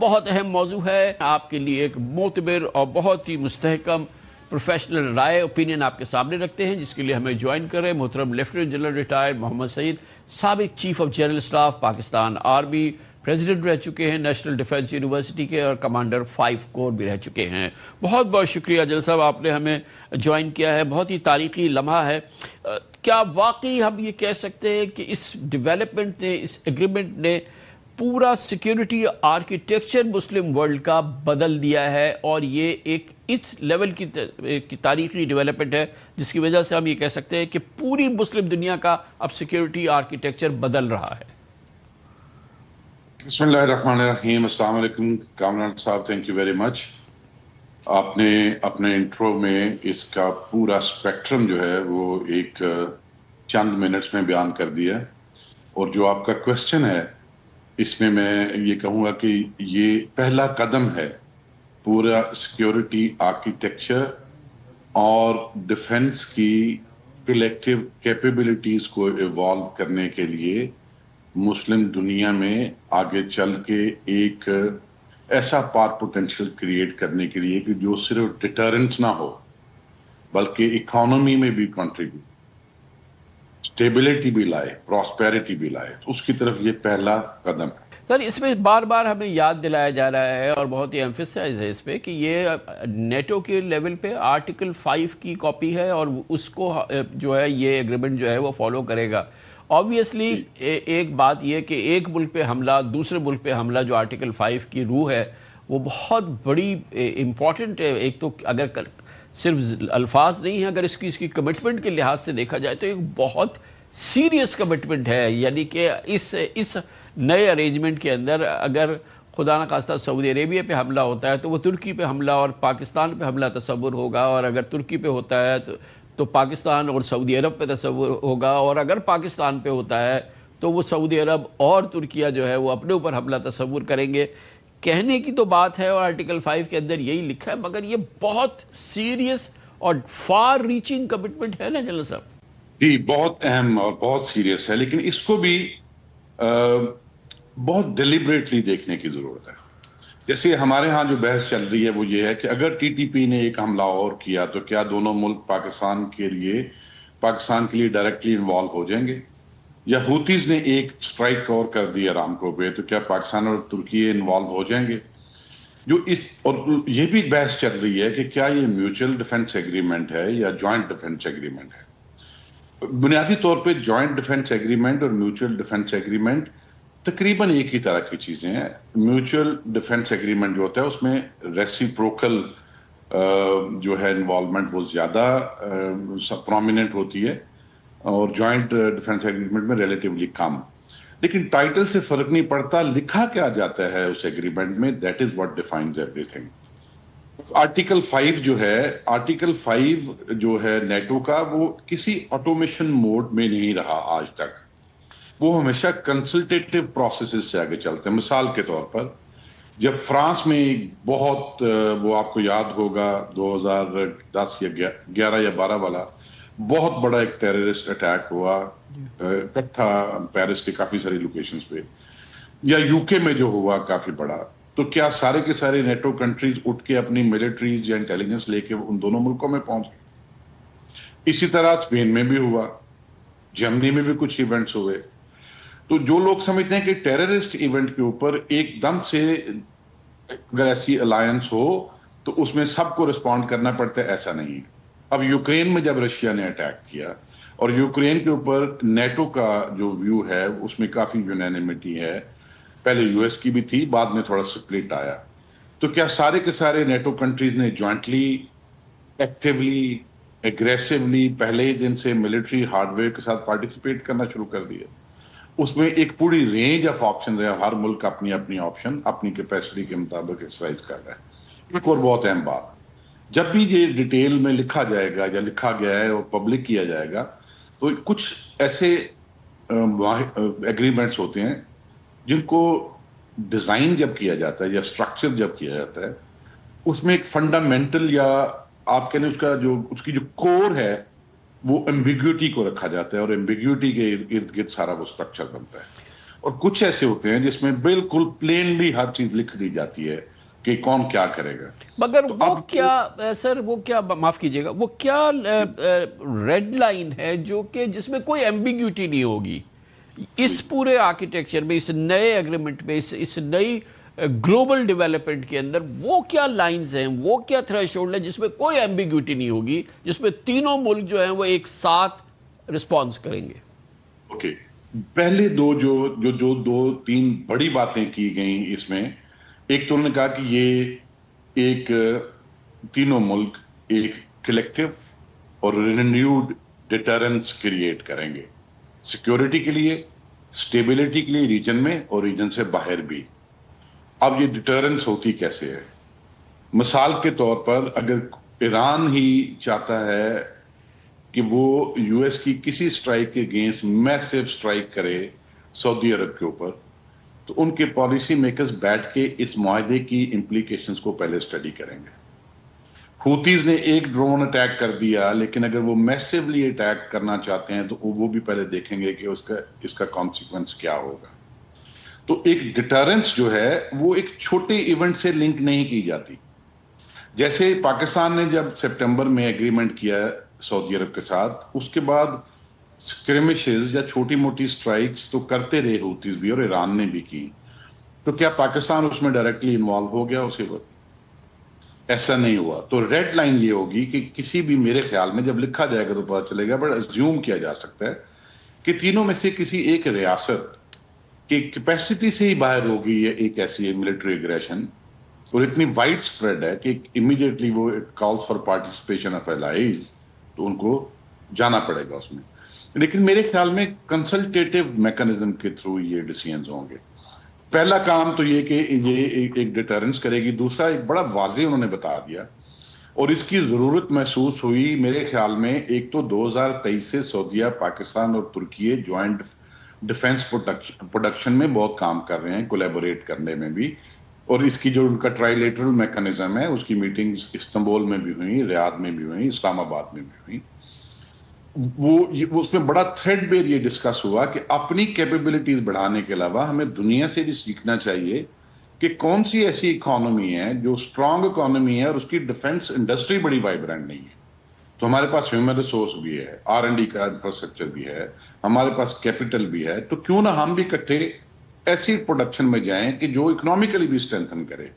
بہت اہم موضوع ہے. آپ کے لیے ایک معتبر اور بہت ہی مستحکم پروفیشنل رائے اوپینین آپ کے سامنے رکھتے ہیں، جس کے لیے ہمیں جوائن کریں محترم لیفٹیننٹ جنرل ریٹائرڈ محمد سعید، سابق chief of general staff Pakistan army, president رہ چکے ہیں نیشنل ڈیفنس یونیورسٹی کے، اور کمانڈر 5 کور بھی رہ چکے ہیں. بہت بہت شکریہ جنرل صاحب، آپ نے ہمیں جوائن کیا ہے. بہت ہی تاریخی لمحہ ہے. کیا واقعی ہم یہ کہہ سکتے ہیں کہ اس ڈیولپمنٹ نے، اس ایگریمنٹ نے پورا سیکیورٹی آرکیٹیکچر مسلم ورلڈ کا بدل دیا ہے، اور یہ ایک اس لیول کی تاریخی ڈیولپمنٹ ہے جس کی وجہ سے ہم یہ کہہ سکتے ہیں کہ پوری مسلم دنیا کا اب سیکیورٹی آرکیٹیکچر بدل رہا ہے؟ بسم اللہ الرحمن الرحیم. السلام علیکم کامران صاحب، تھینک یو ویری مچ. آپ نے اپنے انٹرو میں اس کا پورا اسپیکٹرم جو ہے وہ ایک چند منٹس میں بیان کر دیا، اور جو آپ کا کوشچن ہے اس میں یہ کہوں گا کہ یہ پہلا قدم ہے پورا سیکیورٹی آرکیٹیکچر اور ڈیفنس کی کلیکٹیو کیپیبلٹیز کو ایوالو کرنے کے لیے مسلم دنیا میں آگے چل کے ایک ایسا پار پوٹینشیل کریٹ کرنے کے لیے کہ جو صرف ڈیٹرنس نہ ہو بلکہ اکانومی میں بھی کنٹریبیوٹ، اسٹیبلٹی بھی لائے، پراسپیرٹی بھی لائے. تو اس کی طرف یہ پہلا قدم ہے. سر، اس میں بار بار ہمیں یاد دلایا جا رہا ہے اور بہت ہی ایمفیسائز ہے اس پہ کہ یہ نیٹو کے لیول پہ آرٹیکل 5 کی کاپی ہے، اور اس کو جو ہے یہ ایگریمنٹ جو ہے وہ فالو کرے گا. آبویسلی ایک بات یہ کہ ایک ملک پہ حملہ دوسرے ملک پہ حملہ، جو آرٹیکل 5 کی روح ہے وہ بہت بڑی امپورٹنٹ ہے. ایک تو اگر صرف الفاظ نہیں ہیں، اگر اس کی کمٹمنٹ کے لحاظ سے دیکھا جائے تو ایک بہت سیریس کمٹمنٹ ہے. یعنی کہ اس نئے ارینجمنٹ کے اندر اگر خدا نہ خواستہ سعودی عربیہ پہ حملہ ہوتا ہے تو وہ ترکی پہ حملہ اور پاکستان پہ حملہ تصور ہوگا، اور اگر ترکی پہ ہوتا ہے تو پاکستان اور سعودی عرب پہ تصور ہوگا، اور اگر پاکستان پہ ہوتا ہے تو وہ سعودی عرب اور ترکیہ جو ہے وہ اپنے اوپر حملہ تصور کریں گے. کہنے کی تو بات ہے اور آرٹیکل 5 کے اندر یہی لکھا ہے، مگر یہ بہت سیریس اور فار ریچنگ کمٹمنٹ ہے نا جنرل صاحب؟ جی، بہت اہم اور بہت سیریس ہے، لیکن اس کو بھی بہت ڈیلیبریٹلی دیکھنے کی ضرورت ہے. جیسے ہمارے ہاں جو بحث چل رہی ہے وہ یہ ہے کہ اگر ٹی ٹی پی نے ایک حملہ اور کیا تو کیا دونوں ملک پاکستان کے لیے ڈائریکٹلی انوالو ہو جائیں گے، یا ہوتیز نے ایک سٹرائک اور کر دی ارامکو پہ تو کیا پاکستان اور ترکی انوالو ہو جائیں گے. اور یہ بھی بحث چل رہی ہے کہ کیا یہ میوچل ڈیفنس ایگریمنٹ ہے یا جوائنٹ ڈیفنس ایگریمنٹ ہے. بنیادی طور پہ جوائنٹ ڈیفنس ایگریمنٹ اور میوچل ڈیفنس ایگریمنٹ تقریباً ایک ہی طرح کی چیزیں ہیں. میوچل ڈیفنس ایگریمنٹ جو ہوتا ہے اس میں ریسیپروکل جو ہے انوالومنٹ وہ زیادہ پرومیننٹ ہوتی ہے، اور جوائنٹ ڈیفنس ایگریمنٹ میں ریلیٹیولی کم. لیکن ٹائٹل سے فرق نہیں پڑتا، لکھا کیا جاتا ہے اس ایگریمنٹ میں، that is what defines every thing. Article 5 جو ہے نیٹو کا، وہ کسی آٹومیشن موڈ میں نہیں رہا آج تک. وہ ہمیشہ کنسلٹیٹیو پروسیسز سے آگے چلتے ہیں. مثال کے طور پر جب فرانس میں بہت وہ آپ کو یاد ہوگا 2010 یا 11 یا 12 والا بہت بڑا ایک ٹیررسٹ اٹیک ہوا اکٹھا پیرس کے کافی ساری لوکیشنز پہ، یا یو کے میں جو ہوا کافی بڑا، تو کیا سارے کے سارے نیٹو کنٹریز اٹھ کے اپنی ملٹریز یا انٹیلیجنس لے کے ان دونوں ملکوں میں پہنچ گئے؟ اسی طرح اسپین میں بھی ہوا، جرمنی میں بھی کچھ ایونٹس ہوئے. تو جو لوگ سمجھتے ہیں کہ ٹیررسٹ ایونٹ کے اوپر ایک دم سے اگر ایسی الائنس ہو تو اس میں سب کو رسپونڈ کرنا پڑتا ہے، ایسا نہیں ہے. اب یوکرین میں جب رشیا نے اٹیک کیا اور یوکرین کے اوپر نیٹو کا جو ویو ہے اس میں کافی یونینیمٹی ہے، پہلے یو ایس کی بھی تھی، بعد میں تھوڑا سپلٹ آیا، تو کیا سارے کے سارے نیٹو کنٹریز نے جوائنٹلی ایکٹیولی ایگریسولی پہلے ہی دن سے ملٹری ہارڈ ویئر کے ساتھ پارٹیسپیٹ کرنا شروع کر دیا؟ اس میں ایک پوری رینج آف آپشن ہے، ہر ملک اپنی اپنی آپشن اپنی کیپیسٹی کے مطابق ایکسرسائز کر رہا ہے. ایک اور بہت اہم بات، جب بھی یہ ڈیٹیل میں لکھا جائے گا یا لکھا گیا ہے اور پبلک کیا جائے گا تو کچھ ایسے ایگریمنٹس ہوتے ہیں جن کو ڈیزائن جب کیا جاتا ہے یا اسٹرکچر جب کیا جاتا ہے اس میں ایک فنڈامنٹل یا آپ کہنے اس کی جو کور ہے وہ ایمبیگوٹی کو رکھا جاتا ہے، اور ایمبیگوٹی کے ارد گرد سارا وہ اسٹرکچر بنتا ہے. اور کچھ ایسے ہوتے ہیں جس میں بالکل پلینلی ہر چیز لکھ دی جاتی ہے کہ کون کیا کرے گا. مگر وہ کیا سر، وہ کیا، معاف کیجئے گا، وہ کیا ریڈ لائن ہے جو کہ جس میں کوئی ایمبیگیوٹی نہیں ہوگی اس پورے آرکیٹیکچر میں، اس نئے ایگریمنٹ میں، اس نئی گلوبل ڈیولپمنٹ کے اندر؟ وہ کیا لائنز ہیں، وہ کیا تھریشولڈ ہے جس میں کوئی ایمبیگیوٹی نہیں ہوگی، جس میں تینوں ملک جو ہیں وہ ایک ساتھ رسپانس کریں گے؟ اوکے، پہلے دو تین بڑی باتیں کی گئیں اس میں. ایک تو انہوں نے کہا کہ یہ ایک تینوں ملک ایک کلیکٹیو اور رینیوڈ ڈیٹرنس کریٹ کریں گے، سیکیورٹی کے لیے، سٹیبلٹی کے لیے ریجن میں اور ریجن سے باہر بھی. اب یہ ڈیٹرنس ہوتی کیسے ہے؟ مثال کے طور پر اگر ایران ہی چاہتا ہے کہ وہ یو ایس کی کسی سٹرائک کے اگینسٹ میسو سٹرائک کرے سعودی عرب کے اوپر، تو ان کے پالیسی میکرز بیٹھ کے اس معاہدے کی امپلیکیشنز کو پہلے سٹڈی کریں گے. ہوتیز نے ایک ڈرون اٹیک کر دیا، لیکن اگر وہ میسولی اٹیک کرنا چاہتے ہیں تو وہ بھی پہلے دیکھیں گے کہ اس کا کانسیکوینس کیا ہوگا. تو ایک ڈیٹرنس جو ہے وہ ایک چھوٹے ایونٹ سے لنک نہیں کی جاتی. جیسے پاکستان نے جب سپٹمبر میں ایگریمنٹ کیا سعودی عرب کے ساتھ، اس کے بعد اسکرمشز یا چھوٹی موٹی سٹرائکس تو کرتے رہے ہوتیز بھی، اور ایران نے بھی کی. تو کیا پاکستان اس میں ڈائریکٹلی انوالو ہو گیا اسی وقت؟ ایسا نہیں ہوا. تو ریڈ لائن یہ ہوگی کہ کسی بھی، میرے خیال میں جب لکھا جائے گا تو پتا چلے گا، بٹ ازیوم کیا جا سکتا ہے کہ تینوں میں سے کسی ایک ریاست کی کیپیسٹی سے ہی باہر ہوگی یہ ایک ایسی ملٹری اگریشن، اور اتنی وائڈ اسپریڈ ہے کہ امیڈیٹلی وہ کالز فار پارٹیسپیشن آف الائیز، تو ان کو جانا پڑے گا اس میں. لیکن میرے خیال میں کنسلٹیٹو میکنزم کے تھرو یہ ڈیسیژنز ہوں گے. پہلا کام تو یہ کہ یہ ایک ڈیٹرنس کرے گی. دوسرا، ایک بڑا واضح انہوں نے بتا دیا، اور اس کی ضرورت محسوس ہوئی میرے خیال میں. ایک تو 2023 سے سعودیہ، پاکستان اور ترکی جوائنٹ ڈیفنس پروڈکشن میں بہت کام کر رہے ہیں، کولیبوریٹ کرنے میں بھی. اور اس کی جو ان کا ٹرائی لیٹرل میکنزم ہے، اس کی میٹنگز استنبول میں بھی ہوئیں، ریاض میں بھی ہوئیں، اسلام آباد میں بھی ہوئیں. وہ اس میں بڑا تھریڈ بیر یہ ڈسکس ہوا کہ اپنی کیپیبلٹیز بڑھانے کے علاوہ ہمیں دنیا سے بھی سیکھنا چاہیے کہ کون سی ایسی اکانومی ہے جو اسٹرانگ اکانومی ہے اور اس کی ڈیفنس انڈسٹری بڑی وائبرنٹ نہیں ہے. تو ہمارے پاس ہیومن ریسورس بھی ہے، R&D کا انفراسٹرکچر بھی ہے، ہمارے پاس کیپٹل بھی ہے. تو کیوں نہ ہم بھی اکٹھے ایسی پروڈکشن میں جائیں کہ جو اکنامیکلی بھی اسٹرینتھن کرے.